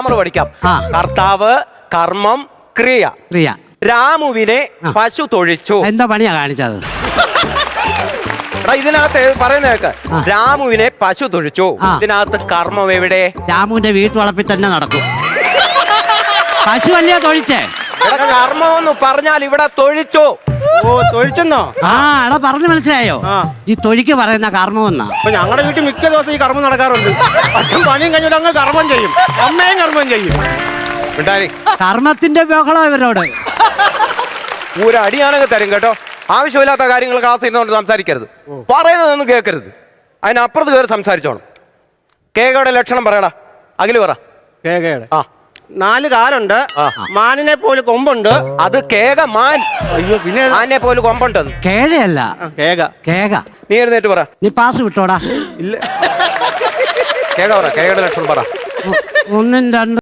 നമ്മൾ പഠിക്കാം. കർത്താവ്, കർമ്മം, ക്രിയ. ക്രിയ. രാമുവിനെ പശു തൊഴിച്ചു. എന്താ പണിയാ കാണിച്ചത്? ഇതിനകത്ത് പറയുന്ന കേക്ക്. രാമുവിനെ പശു തൊഴിച്ചു. ഇതിനകത്ത് കർമ്മം എവിടെ? രാമുവിന്റെ വീട്ടുവളപ്പിൽ തന്നെ നടക്കും. പശു അല്ലയോ തൊഴിച്ചേ? കർമ്മം എന്ന് പറഞ്ഞാൽ ഇവിടെ തൊഴിച്ചു. ഓ, തൊഴിച്ചെന്നോ? ആ, എടാ പറഞ്ഞു മനസ്സിലായോ? ഈ തൊഴിക്ക് പറയുന്ന കർമ്മം എന്നാ. അപ്പൊ ഞങ്ങളുടെ വീട്ടിൽ മിക്ക ദിവസം ഈ കർമ്മം നടക്കാറുണ്ട്. അച്ഛൻ പണിയും കഴിഞ്ഞാൽ അങ്ങ് കർമ്മം ചെയ്യും, അമ്മയും കർമ്മം ചെയ്യും. കർമ്മത്തിന്റെ ബഹളം ഇവരോട്. ഒരു അടിയാണെങ്കിൽ തരും കേട്ടോ. ആവശ്യമില്ലാത്ത കാര്യങ്ങൾ ക്ലാസ് ചെയ്യുന്നതുകൊണ്ട് സംസാരിക്കരുത്. പറയുന്നതൊന്നും കേൾക്കരുത്. അതിനപ്പുറത്ത് കയറി സംസാരിച്ചോണം. കേകയുടെ ലക്ഷണം പറയടാ. അഖില് പറ. കേകയുടെ 4 കാലുണ്ട്, മാനിനെ പോലെ കൊമ്പുണ്ട്. അത് കേക മാൻ. അയ്യോ, പിന്നെ മാനിനെ പോലെ കൊമ്പുണ്ടെന്ന്. കേഴയല്ല, കേക. കേക. നീ എഴുന്നേറ്റ് പറ. നീ പാസ് വിട്ടോടാ. ഇല്ല, കേക പറ. കേകയുടെ ലക്ഷണം പറ. 1 2